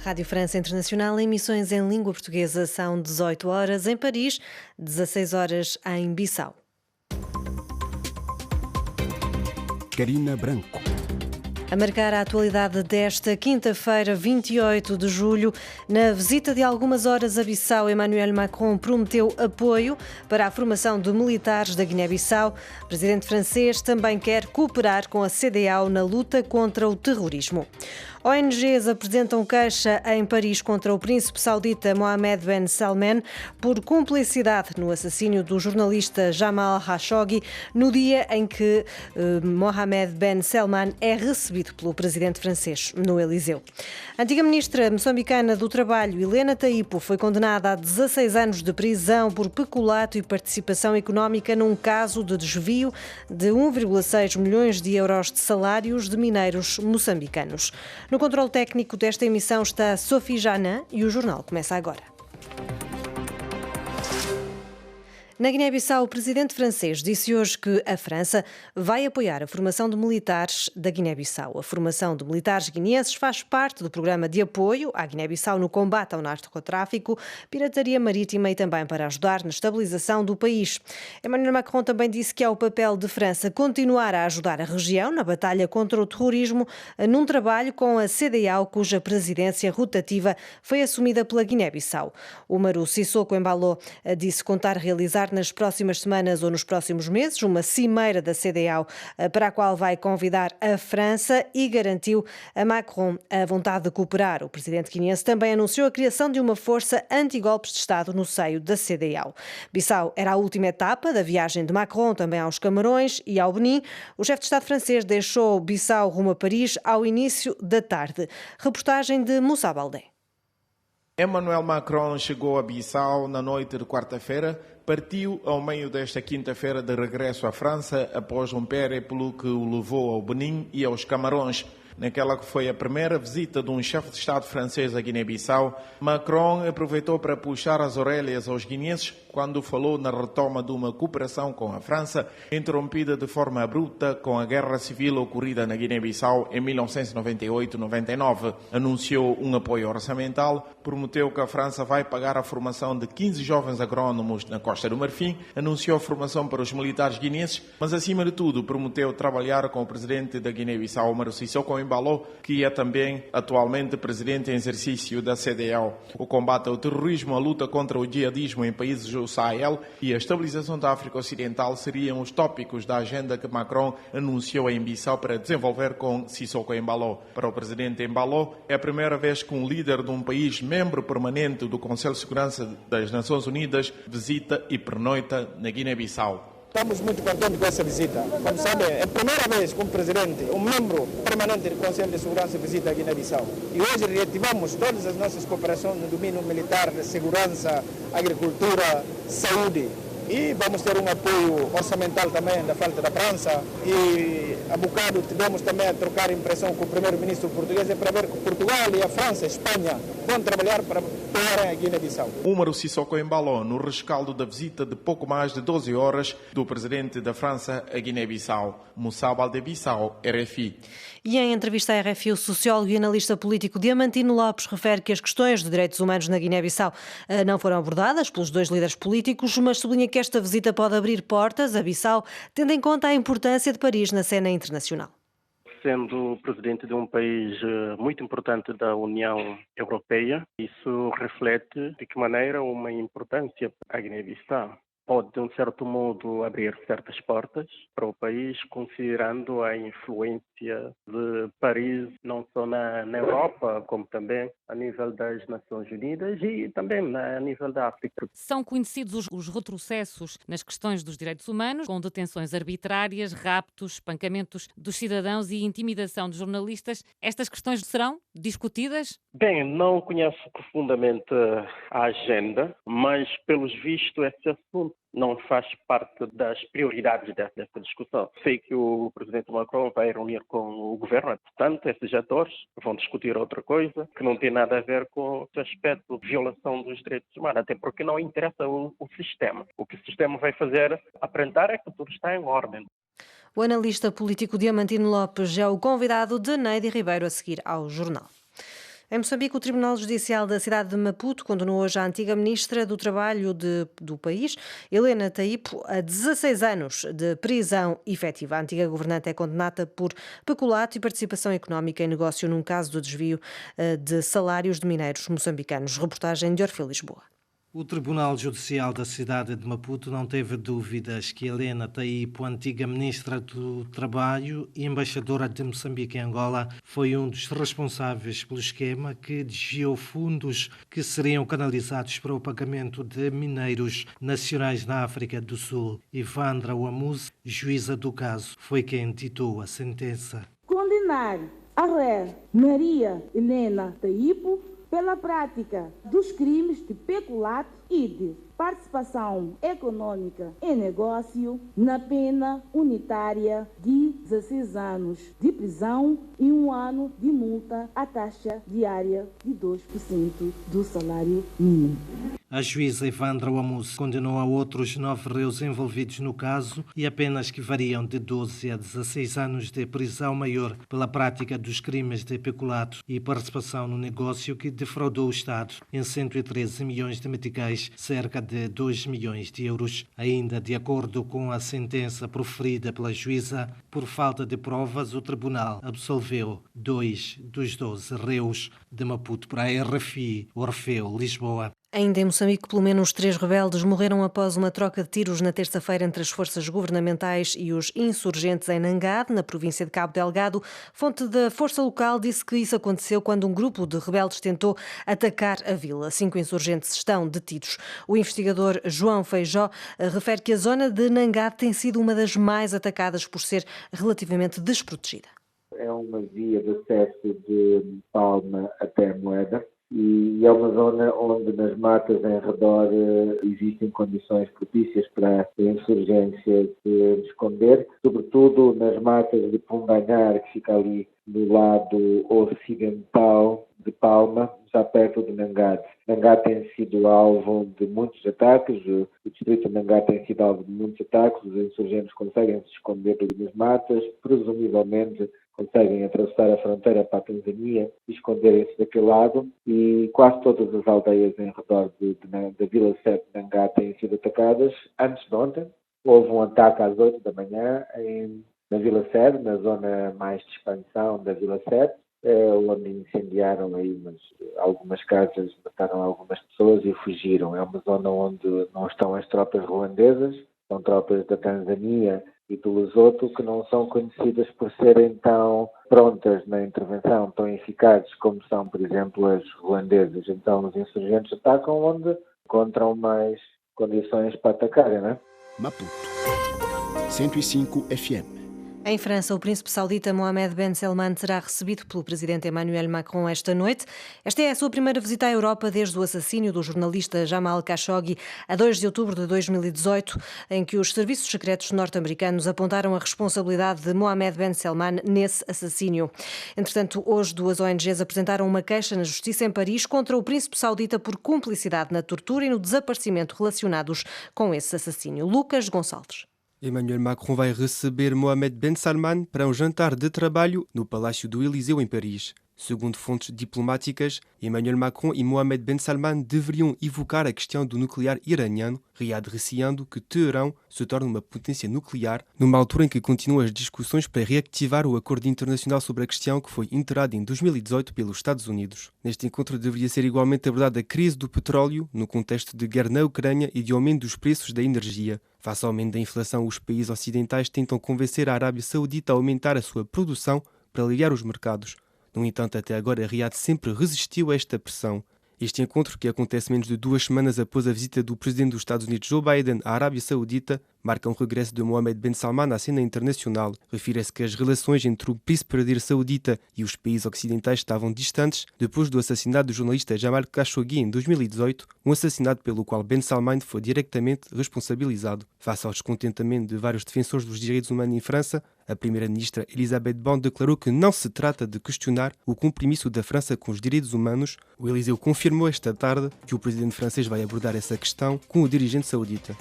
Rádio França Internacional, emissões em língua portuguesa, são 18 horas em Paris, 16 horas em Bissau. Carina Branco. A marcar a atualidade desta quinta-feira, 28 de julho, na visita de algumas horas a Bissau, Emmanuel Macron prometeu apoio para a formação de militares da Guiné-Bissau. O presidente francês também quer cooperar com a CEDEAO na luta contra o terrorismo. ONGs apresentam queixa em Paris contra o príncipe saudita Mohammed Ben Salman por cumplicidade no assassínio do jornalista Jamal Khashoggi no dia em que Mohammed Ben Salman é recebido pelo presidente francês no Eliseu. A antiga ministra moçambicana do Trabalho, Helena Taipo, foi condenada a 16 anos de prisão por peculato e participação económica num caso de desvio de 1,6 milhões de euros de salários de mineiros moçambicanos. No controle técnico desta emissão está Sophie Janin e o jornal começa agora. Na Guiné-Bissau, o presidente francês disse hoje que a França vai apoiar a formação de militares da Guiné-Bissau. A formação de militares guineenses faz parte do programa de apoio à Guiné-Bissau no combate ao narcotráfico, pirataria marítima e também para ajudar na estabilização do país. Emmanuel Macron também disse que é o papel de França continuar a ajudar a região na batalha contra o terrorismo, num trabalho com a CEDEAO, cuja presidência rotativa foi assumida pela Guiné-Bissau. O Umaru Sissoko Embalo disse contar realizar nas próximas semanas ou nos próximos meses uma cimeira da CEDEAO para a qual vai convidar a França e garantiu a Macron a vontade de cooperar. O presidente guineense também anunciou a criação de uma força anti-golpes de Estado no seio da CEDEAO. Bissau era a última etapa da viagem de Macron também aos Camarões e ao Benin. O chefe de Estado francês deixou Bissau rumo a Paris ao início da tarde. Reportagem de Moussa Baldé. Emmanuel Macron chegou a Bissau na noite de quarta-feira, partiu ao meio desta quinta-feira de regresso à França após um périplo que o levou ao Benin e aos Camarões. Naquela que foi a primeira visita de um chefe de Estado francês à Guiné-Bissau, Macron aproveitou para puxar as orelhas aos guineenses quando falou na retoma de uma cooperação com a França, interrompida de forma abrupta com a guerra civil ocorrida na Guiné-Bissau em 1998-99. Anunciou um apoio orçamental, prometeu que a França vai pagar a formação de 15 jovens agrónomos na Costa do Marfim, anunciou a formação para os militares guineenses, mas acima de tudo prometeu trabalhar com o presidente da Guiné-Bissau, Umaru Sissoko Embalo, que é também atualmente presidente em exercício da CEDEAO. O combate ao terrorismo, a luta contra o jihadismo em países do Sahel e a estabilização da África Ocidental seriam os tópicos da agenda que Macron anunciou em Bissau para desenvolver com Sissoko Embalo. Para o presidente Embalo, é a primeira vez que um líder de um país membro permanente do Conselho de Segurança das Nações Unidas visita e pernoita na Guiné-Bissau. Estamos muito contentes com essa visita. Como sabem, é a primeira vez que um presidente, um membro permanente do Conselho de Segurança visita a Guiné-Bissau. E hoje reativamos todas as nossas cooperações no domínio militar, segurança, agricultura, saúde. E vamos ter um apoio orçamental também da falta da França. E há bocado tivemos também a trocar impressão com o primeiro-ministro português para ver que Portugal e a França, a Espanha, vão trabalhar para apoiar a Guiné-Bissau. Umaru Sissoko Embalo, no rescaldo da visita de pouco mais de 12 horas do presidente da França a Guiné-Bissau. Moussa Baldé, Bissau, RFI. E em entrevista à RFI, o sociólogo e analista político Diamantino Lopes refere que as questões de direitos humanos na Guiné-Bissau não foram abordadas pelos dois líderes políticos, mas sublinha que esta visita pode abrir portas a Bissau, tendo em conta a importância de Paris na cena internacional. Sendo presidente de um país muito importante da União Europeia, isso reflete de que maneira uma importância à Guiné-Bissau pode, de um certo modo, abrir certas portas para o país, considerando a influência de Paris, não só na Europa, como também a nível das Nações Unidas e também a nível da África. São conhecidos os retrocessos nas questões dos direitos humanos, com detenções arbitrárias, raptos, espancamentos dos cidadãos e intimidação de jornalistas. Estas questões serão discutidas? Bem, não conheço profundamente a agenda, mas, pelos vistos, esse assunto não faz parte das prioridades dessa discussão. Sei que o presidente Macron vai reunir com o governo, portanto, esses atores vão discutir outra coisa que não tem nada a ver com o aspecto de violação dos direitos humanos, até porque não interessa o sistema. O que o sistema vai fazer, aparentar, é que tudo está em ordem. O analista político Diamantino Lopes é o convidado de Neide Ribeiro a seguir ao jornal. Em Moçambique, o Tribunal Judicial da cidade de Maputo condenou hoje a antiga ministra do Trabalho do país, Helena Taipo, a 16 anos de prisão efetiva. A antiga governante é condenada por peculato e participação económica em negócio num caso de desvio de salários de mineiros moçambicanos. Reportagem de Orfeu Lisboa. O Tribunal Judicial da cidade de Maputo não teve dúvidas que Helena Taipo, antiga ministra do Trabalho e embaixadora de Moçambique em Angola, foi um dos responsáveis pelo esquema que desviou fundos que seriam canalizados para o pagamento de mineiros nacionais na África do Sul. Ivandra Wamuzi, juíza do caso, foi quem ditou a sentença. Condenar a ré Maria Helena Taipo pela prática dos crimes de peculato e de participação econômica em negócio na pena unitária de 16 anos de prisão e 1 ano de multa à taxa diária de 2% do salário mínimo. A juíza Ivandra Wamuzi condenou a outros 9 réus envolvidos no caso e apenas que variam de 12 a 16 anos de prisão maior pela prática dos crimes de peculato e participação no negócio que defraudou o Estado em 113 milhões de meticais, cerca de 2 milhões de euros. Ainda de acordo com a sentença proferida pela juíza, por falta de provas, o tribunal absolveu 2 dos 12 réus. De Maputo para a RFI, Orfeu, Lisboa. Ainda em Moçambique, pelo menos 3 rebeldes morreram após uma troca de tiros na terça-feira entre as forças governamentais e os insurgentes em Nangade, na província de Cabo Delgado. Fonte da força local disse que isso aconteceu quando um grupo de rebeldes tentou atacar a vila. 5 insurgentes estão detidos. O investigador João Feijó refere que a zona de Nangade tem sido uma das mais atacadas por ser relativamente desprotegida. É uma via de acesso de Palma até Moeda e é uma zona onde nas matas em redor existem condições propícias para a insurgência se esconder, sobretudo nas matas de Punganhar, que fica ali do lado ocidental de Palma, já perto de Nangade. Nangade tem sido alvo de muitos ataques, o distrito de Nangade tem sido alvo de muitos ataques, os insurgentes conseguem se esconder nas matas, presumivelmente conseguem atravessar a fronteira para a Tanzânia e esconderem-se daquele lado, e quase todas as aldeias em redor da Vila 7 de Nangade têm sido atacadas. Antes de ontem, houve um ataque às 8 da manhã na Vila 7, na zona mais de expansão da Vila 7, onde incendiaram aí algumas casas, mataram algumas pessoas e fugiram. É uma zona onde não estão as tropas ruandesas, são tropas da Tanzânia e do Lesoto, que não são conhecidas por serem tão prontas na intervenção, tão eficazes como são, por exemplo, as ruandesas. Então os insurgentes atacam onde encontram mais condições para atacarem, não é? Maputo 105 FM. Em França, o príncipe saudita Mohammed Ben Salman será recebido pelo presidente Emmanuel Macron esta noite. Esta é a sua primeira visita à Europa desde o assassínio do jornalista Jamal Khashoggi a 2 de outubro de 2018, em que os serviços secretos norte-americanos apontaram a responsabilidade de Mohammed Ben Salman nesse assassínio. Entretanto, hoje 2 ONGs apresentaram uma queixa na justiça em Paris contra o príncipe saudita por cumplicidade na tortura e no desaparecimento relacionados com esse assassínio. Lucas Gonçalves. Emmanuel Macron vai receber Mohammed Ben Salman para um jantar de trabalho no Palácio do Élysée em Paris. Segundo fontes diplomáticas, Emmanuel Macron e Mohammed Ben Salman deveriam evocar a questão do nuclear iraniano, Riad receando que Teherão se torne uma potência nuclear, numa altura em que continuam as discussões para reativar o acordo internacional sobre a questão que foi integrado em 2018 pelos Estados Unidos. Neste encontro deveria ser igualmente abordada a crise do petróleo, no contexto de guerra na Ucrânia e de aumento dos preços da energia. Face ao aumento da inflação, os países ocidentais tentam convencer a Arábia Saudita a aumentar a sua produção para aliviar os mercados. No entanto, até agora, Riad sempre resistiu a esta pressão. Este encontro, que acontece menos de 2 semanas após a visita do presidente dos Estados Unidos, Joe Biden, à Arábia Saudita, marca um regresso de Mohammed Ben Salman à cena internacional. Refere-se que as relações entre o príncipe herdeiro saudita e os países ocidentais estavam distantes depois do assassinato do jornalista Jamal Khashoggi em 2018, um assassinato pelo qual Ben Salman foi diretamente responsabilizado. Face ao descontentamento de vários defensores dos direitos humanos em França, a primeira-ministra Elisabeth Borne declarou que não se trata de questionar o compromisso da França com os direitos humanos. O Élysée confirmou esta tarde que o presidente francês vai abordar essa questão com o dirigente saudita.